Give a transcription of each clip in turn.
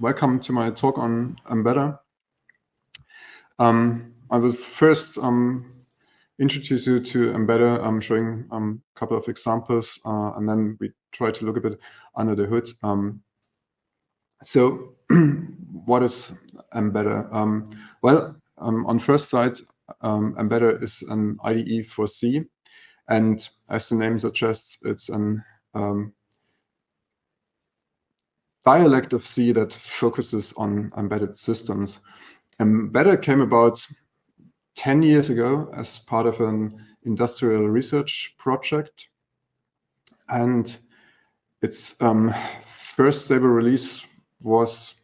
Welcome to my talk on Embeddr. I will first introduce you to Embeddr. I'm showing a couple of examples, and then we try to look a bit under the hood. So, what is Embeddr? Well, on first sight, Embeddr is an IDE for C, and as the name suggests, it's an dialect of C that focuses on embedded systems. Embeddr came about 10 years ago as part of an industrial research project, and its first stable release was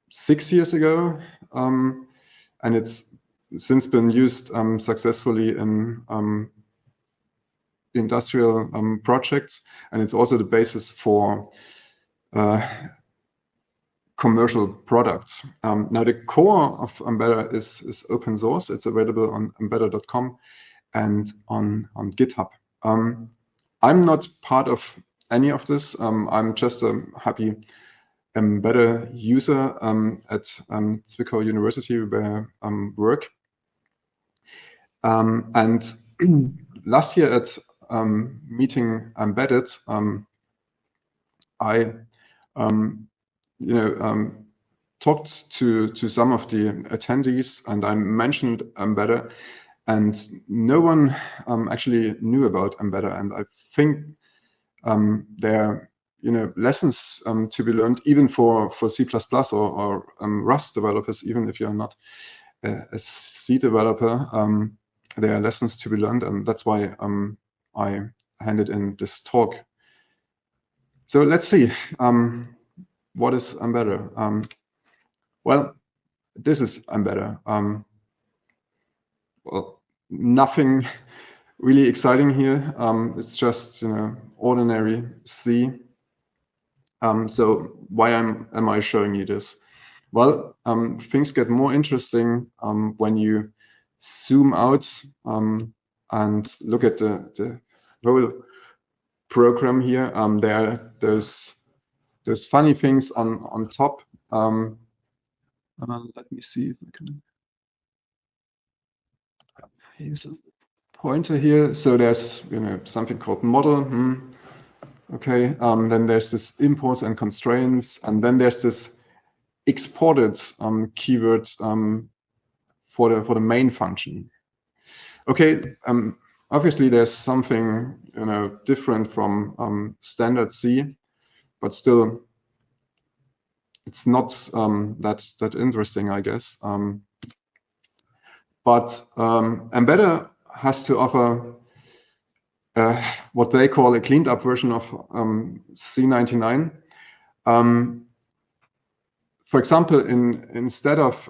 6 years ago, and it's since been used successfully in industrial projects, and it's also the basis for commercial products. Now, the core of Embeddr is open source. It's available on mbeddr.com and on GitHub. I'm not part of any of this. I'm just a happy Embeddr user at Zwickau University, where I work. And last year at meeting Embedded, I talked to some of the attendees, and I mentioned Embeddr, and no one actually knew about Embeddr. And I think there are lessons to be learned, even for C++ or Rust developers. Even if you're not a C developer, there are lessons to be learned, and that's why I handed in this talk. So let's see. What is Embeddr? Well, this is Embeddr. Well, nothing really exciting here. It's just ordinary C. So why am I showing you this? Well, things get more interesting when you zoom out and look at the whole program here. There's funny things on top. Let me see if I can use a pointer here. So there's something called model. Okay. Then there's this imports and constraints, and then there's this exported keyword for the main function. Okay. Obviously there's something different from standard C, but still it's not that interesting, I guess. But Embeddr has to offer what they call a cleaned up version of C99. For example, instead of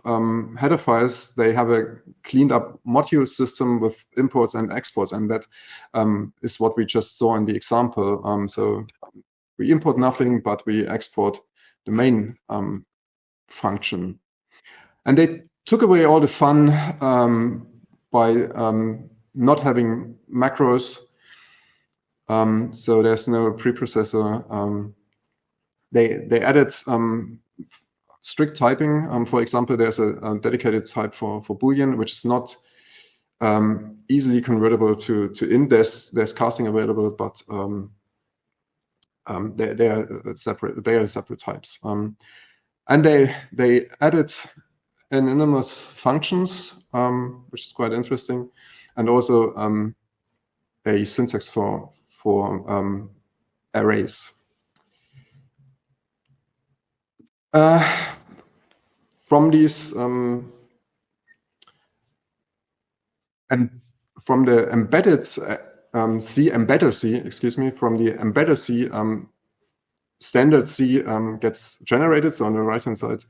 header files, they have a cleaned up module system with imports and exports, and that is what we just saw in the example. So we import nothing, but we export the main function. And they took away all the fun by not having macros. So there's no preprocessor. They added strict typing. For example, there's a dedicated type for Boolean, which is not easily convertible to int. There's casting available, but they are separate types. And they added anonymous functions, which is quite interesting, and also a syntax for arrays. From these and from the embedded Embeddr C, excuse me, from the Embeddr C, standard C gets generated. So on the right hand side,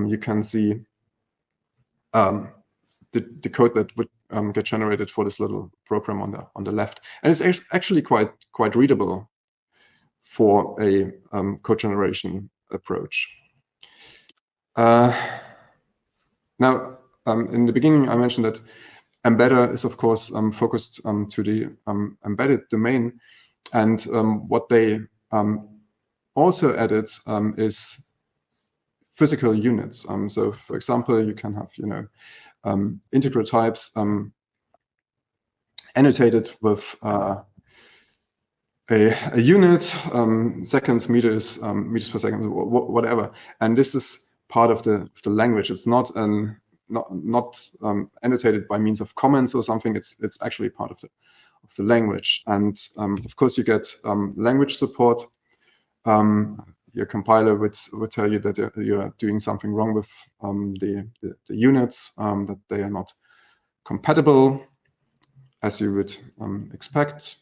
you can see the code that would get generated for this little program on the left, and it's actually quite readable for a code generation approach. Now, in the beginning, I mentioned that Embeddr is, of course, focused to the embedded domain, and what they also added is physical units. So, for example, you can have, you know, integral types annotated with a unit, seconds, meters, meters per second, whatever. And this is part of the language. It's not annotated by means of comments or something. It's actually part of the language. And of course, you get language support. Your compiler would tell you that you're doing something wrong with the units, that they are not compatible, as you would expect.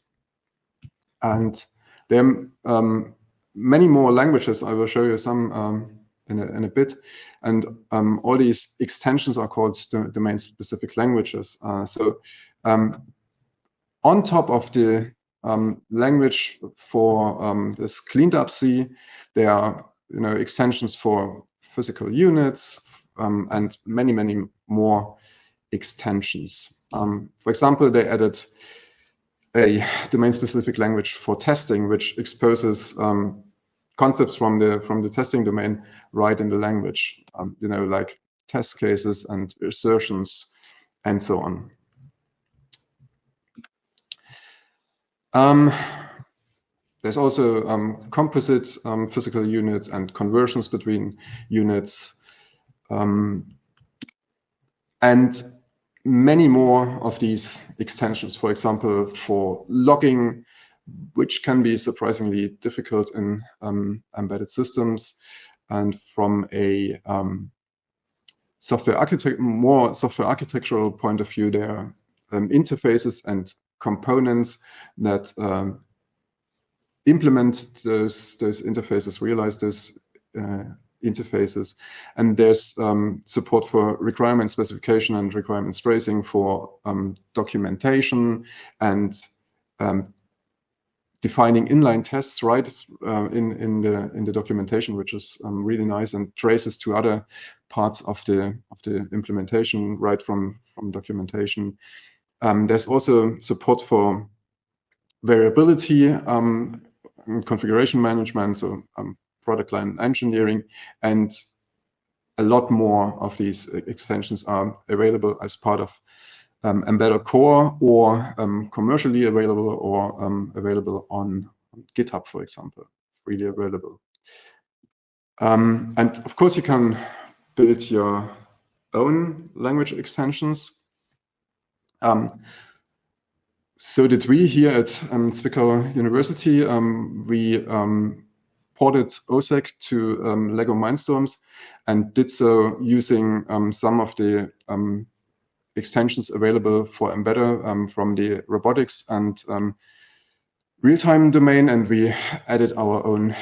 And there are many more languages. I will show you some in a bit. And all these extensions are called domain-specific languages. So on top of the language for this cleaned up C, there are, you know, extensions for physical units and many more extensions. For example, they added a domain-specific language for testing, which exposes concepts from the testing domain right in the language. You know, like test cases and assertions and so on. There's also composite physical units and conversions between units, and many more of these extensions, for example, for logging, which can be surprisingly difficult in embedded systems. And from a more software architectural point of view, there are interfaces and components that implement those interfaces, realize those interfaces. And there's support for requirement specification and requirements tracing for documentation and defining inline tests right in the documentation, which is really nice and traces to other parts of the implementation right from documentation. There's also support for variability, configuration management, so product line engineering, and a lot more of these extensions are available as part of Embeddr core, or commercially available, or available on GitHub, for example, freely available. And of course, you can build your own language extensions. So did we here at Zwickau University. We ported OSEC to Lego Mindstorms and did so using some of the extensions available for Embeddr from the robotics and real-time domain, and we added our own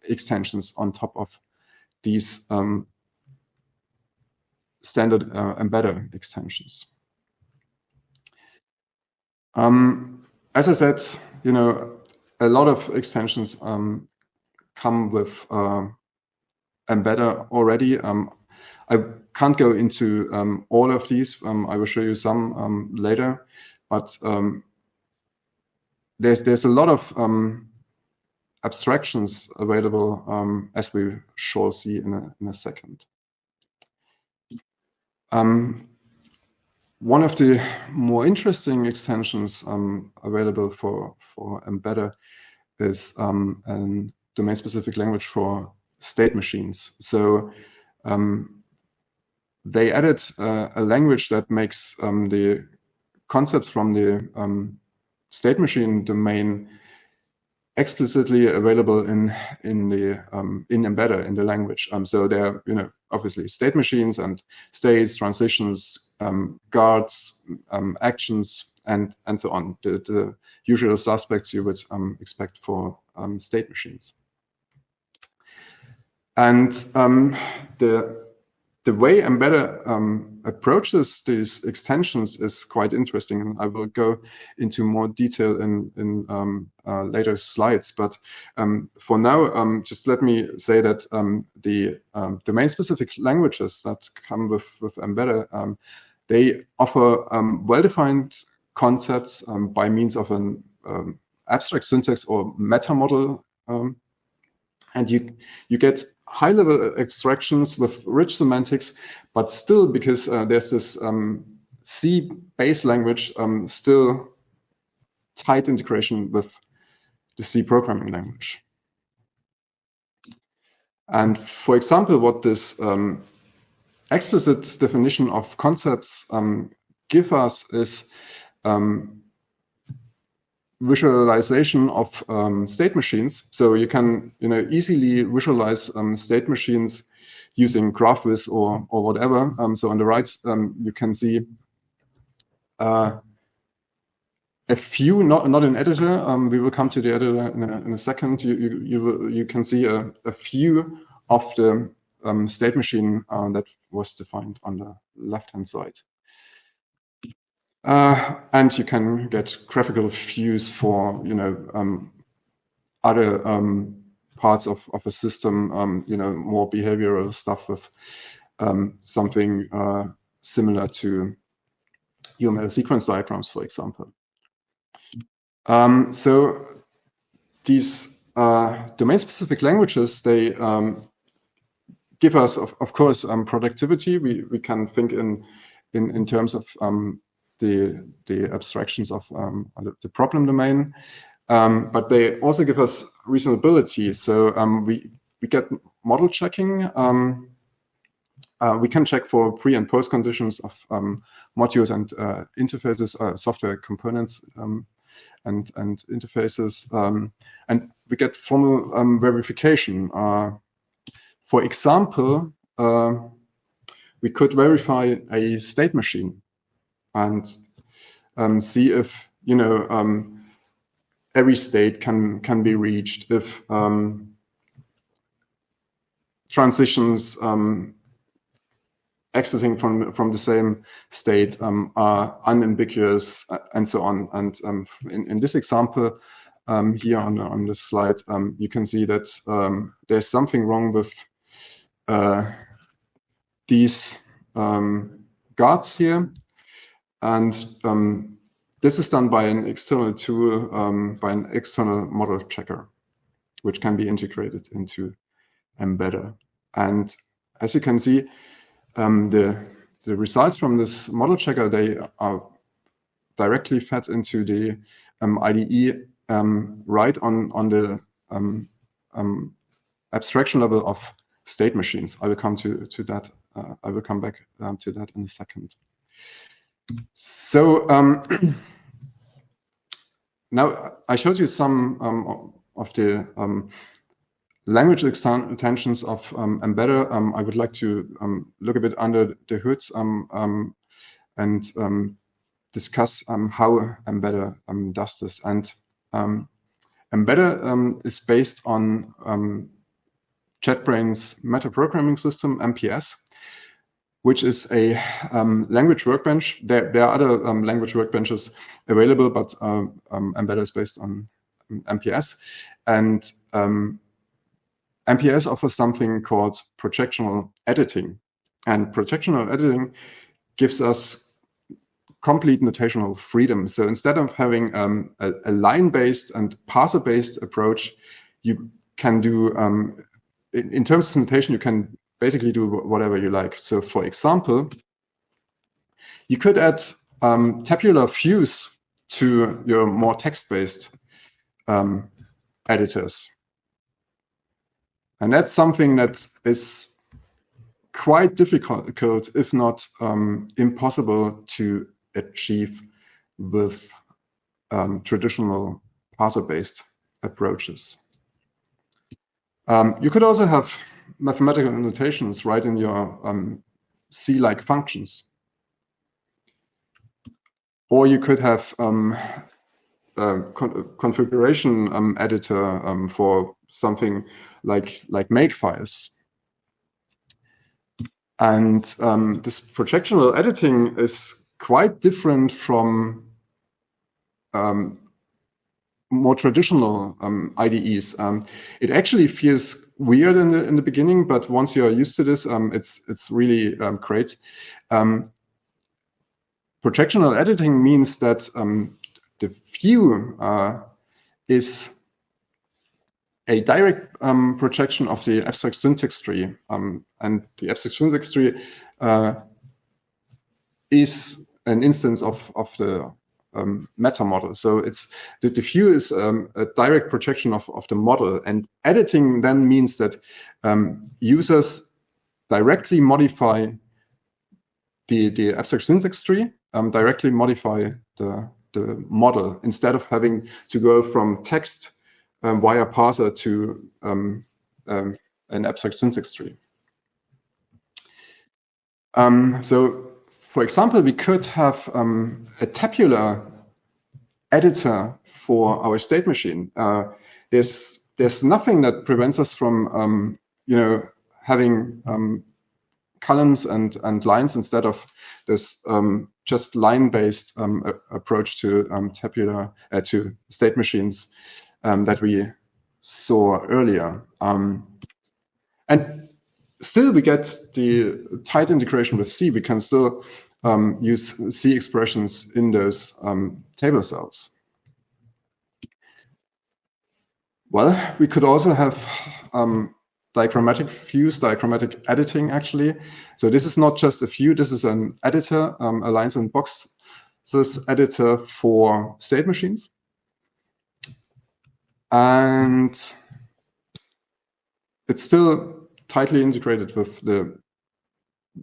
extensions on top of these standard Embeddr extensions. As I said, you know, a lot of extensions come with Embeddr already. I can't go into all of these. I will show you some later, but there's a lot of abstractions available, as we shall see in a second. One of the more interesting extensions available for Embeddr is a domain-specific language for state machines. So they added a language that makes the concepts from the state machine domain explicitly available in Embeddr, in the language. So they're, you know, obviously state machines and states, transitions, guards, actions, and so on. The usual suspects you would expect for state machines. And the way Embeddr approaches these extensions is quite interesting, and I will go into more detail in later slides. But for now, just let me say that the domain-specific languages that come with Embeddr, they offer well-defined concepts by means of an abstract syntax or meta model. And you get high-level abstractions with rich semantics, but still, because there's this C base language, still tight integration with the C programming language. And for example, what this explicit definition of concepts give us is visualization of state machines. So you can easily visualize state machines using GraphViz or whatever. So on the right, you can see a few, not an editor. We will come to the editor in a second. You can see a few of the state machine that was defined on the left-hand side. And you can get graphical views for other parts of a system, more behavioral stuff with something similar to UML sequence diagrams, for example. So these domain-specific languages, they give us, of course, productivity. We can think in terms of the abstractions of the problem domain, but they also give us reasonability. So we get model checking. We can check for pre and post conditions of modules and interfaces, software components and interfaces, and we get formal verification. For example, we could verify a state machine and see if every state can be reached, if transitions exiting from the same state are unambiguous, and so on. And in this example here on the slide, you can see that there's something wrong with these guards here. And this is done by an external tool, by an external model checker, which can be integrated into Embeddr. And as you can see, the results from this model checker, they are directly fed into the IDE right on the abstraction level of state machines. I will come to that. I will come back to that in a second. So now I showed you some of the language extensions of Embeddr. I would like to look a bit under the hood and discuss how Embeddr does this. And Embeddr is based on JetBrains metaprogramming system, MPS, which is a language workbench. There are other language workbenches available, but Embeddr is based on MPS. And MPS offers something called projectional editing. And projectional editing gives us complete notational freedom. So instead of having a line-based and parser-based approach, you can do, in terms of notation, you can basically do whatever you like. So for example, you could add tabular views to your more text-based editors. And that's something that is quite difficult, if not impossible, to achieve with traditional parser-based approaches. You could also have mathematical notations right in your C-like functions. Or you could have configuration editor for something like makefiles. And this projectional editing is quite different from more traditional IDEs. It actually feels weird in the beginning, but once you are used to this, it's really great. Projectional editing means that the view is a direct projection of the abstract syntax tree. And the abstract syntax tree is an instance of the meta model. So it's the view is a direct projection of the model, and editing then means that users directly modify the abstract syntax tree, directly modify the model instead of having to go from text via parser to an abstract syntax tree. So, for example, we could have a tabular editor for our state machine. There's nothing that prevents us from having columns and lines instead of this just line-based approach to tabular to state machines that we saw earlier. And still, we get the tight integration with C. We can still use C expressions in those table cells. Well, we could also have diagrammatic views, diagrammatic editing, actually. So this is not just a view, this is an editor, a lines and boxes editor for state machines. And it's still tightly integrated with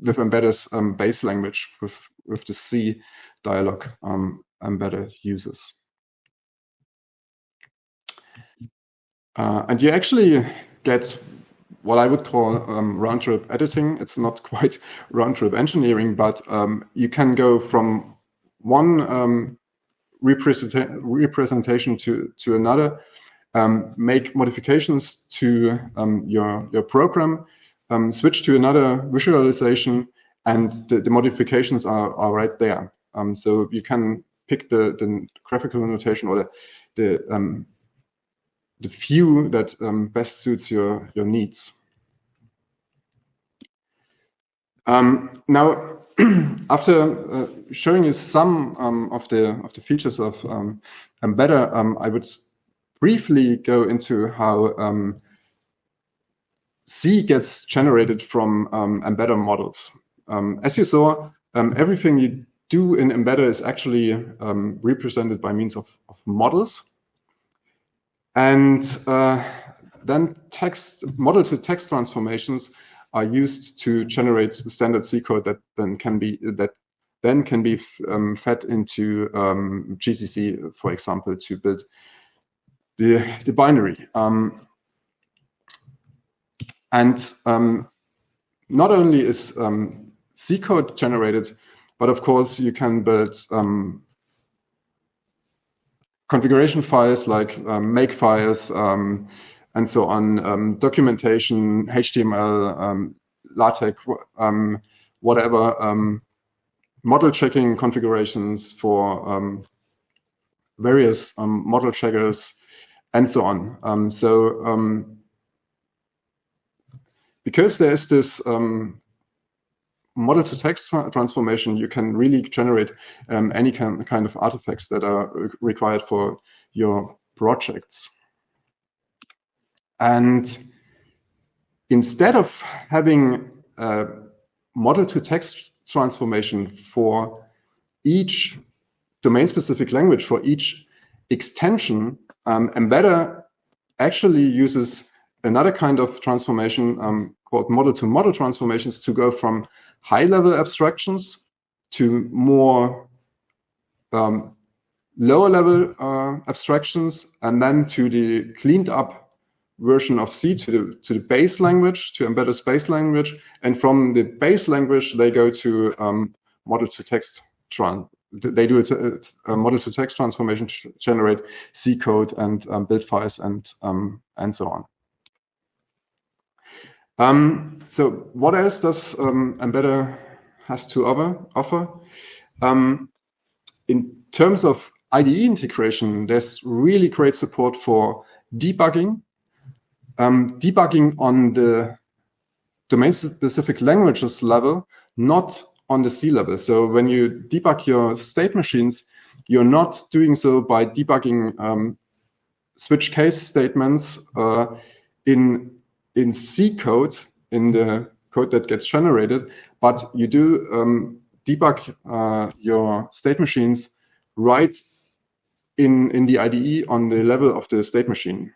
Embeddr's base language, with the C dialog Embeddr uses. And you actually get what I would call round-trip editing. It's not quite round-trip engineering, but you can go from one representation to another, make modifications to your program, switch to another visualization, and the modifications are right there. So you can pick the graphical notation or the view that best suits your needs. Now, after showing you some of the features of Embeddr, I would briefly go into how C gets generated from Embeddr models. As you saw, everything you do in Embeddr is actually represented by means of models. And then model-to-text transformations are used to generate standard C code that then can be fed into GCC, for example, to build the binary. And not only is C code generated, but of course you can build configuration files like make files and so on, documentation, HTML, LaTeX, whatever, model checking configurations for various model checkers and so on. Because there is this model-to-text transformation, you can really generate any kind of artifacts that are required for your projects. And instead of having a model-to-text transformation for each domain-specific language, for each extension, Embeddr actually uses another kind of transformation called model-to-model transformations to go from high-level abstractions to more lower-level abstractions, and then to the cleaned-up version of C, to the base language, to Embeddr's base language, and from the base language they go to model-to-text they do a model-to-text transformation to generate C code and build files and so on. So what else does Embeddr has to offer? In terms of IDE integration, there's really great support for debugging. Debugging on the domain-specific languages level, not on the C level. So when you debug your state machines, you're not doing so by debugging switch case statements in C code, in the code that gets generated, but you do debug your state machines right in the IDE on the level of the state machine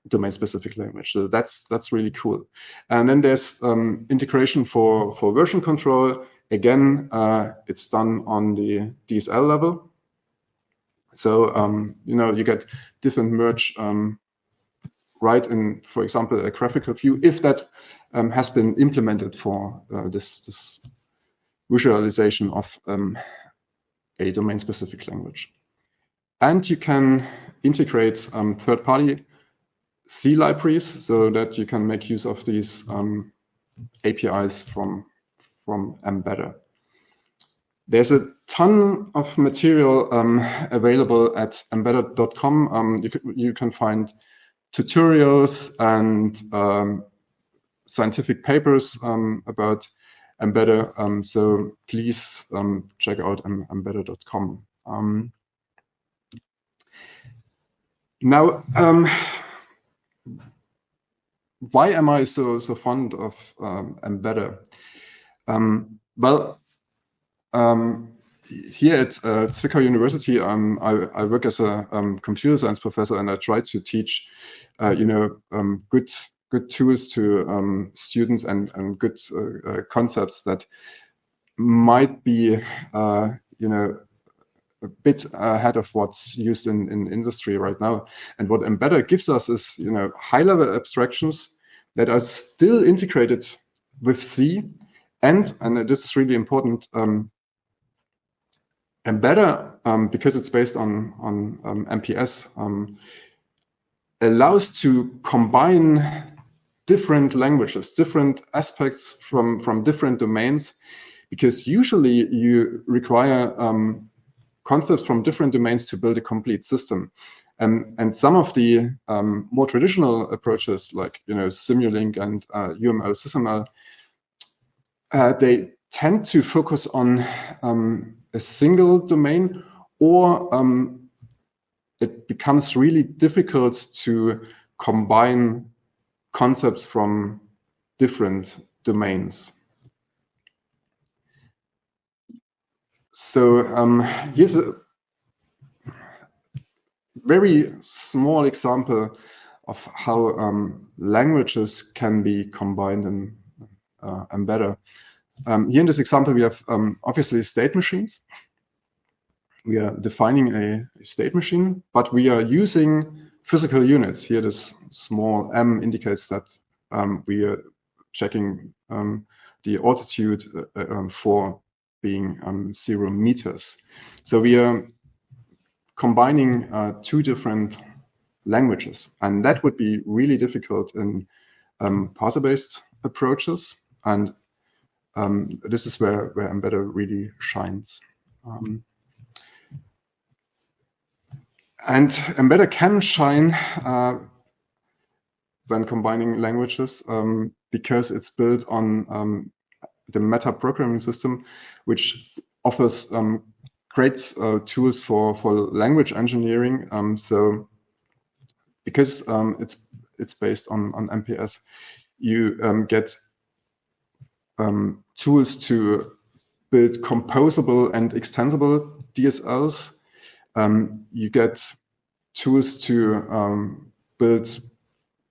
domain-specific language. So that's really cool. And then there's integration for version control. Again, it's done on the DSL level. So you get different merge right in, for example, a graphical view, if that has been implemented for this visualization of a domain-specific language. And you can integrate third-party C libraries so that you can make use of these APIs from Embeddr. There's a ton of material available at mbeddr.com. You can find tutorials and scientific papers about Embeddr. So please check out mbeddr.com. Now, why am I so fond of Embeddr? Well, here at Zwickau University, I work as a computer science professor, and I try to teach, good tools to students and good concepts that might be, a bit ahead of what's used in industry right now. And what Embeddr gives us is, high-level abstractions that are still integrated with C, and this is really important, Embeddr, because it's based on MPS, allows to combine different languages, different aspects from different domains, because usually you require concepts from different domains to build a complete system. And some of the more traditional approaches, like Simulink and UML, SysML, they tend to focus on a single domain, or it becomes really difficult to combine concepts from different domains. So here's a very small example of how languages can be combined in Embeddr. Here in this example, we have obviously state machines. We are defining a state machine, but we are using physical units. Here, this small m indicates that we are checking the altitude for being 0 meters. So we are combining two different languages, and that would be really difficult in parser-based approaches. And this is where Embeddr really shines. And Embeddr can shine when combining languages because it's built on the meta programming system, which offers great tools for language engineering. So because it's based on MPS, you get tools to build composable and extensible DSLs. You get tools to build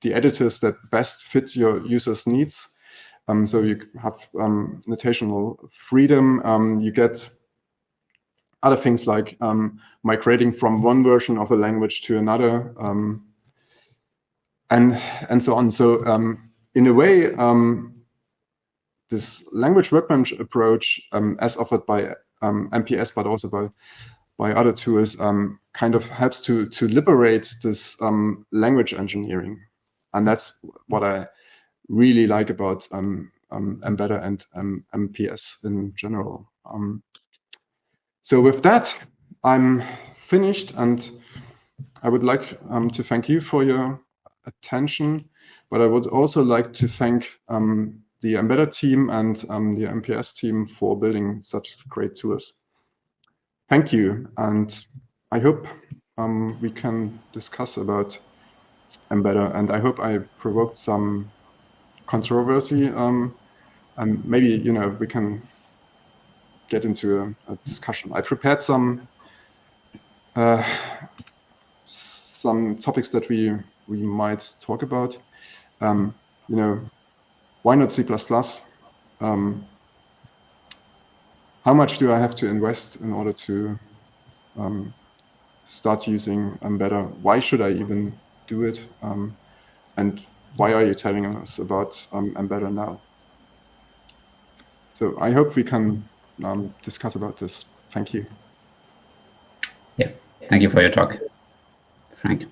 the editors that best fit your user's needs. So you have notational freedom. You get other things like migrating from one version of a language to another, and so on. So in a way, this language workbench approach, as offered by MPS, but also by other tools, kind of helps to liberate this language engineering. And that's what I really like about Embeddr and MPS in general. So with that, I'm finished, and I would like to thank you for your attention, but I would also like to thank the Embeddr team and the MPS team for building such great tools. Thank you, and I hope we can discuss about Embeddr, and I hope I provoked some controversy, and maybe we can get into a discussion. I prepared some topics that we might talk about. Why not C++? How much do I have to invest in order to start using Embeddr? Why should I even do it? And why are you telling us about Embeddr now? So I hope we can discuss about this. Thank you. Yeah, thank you for your talk, Frank.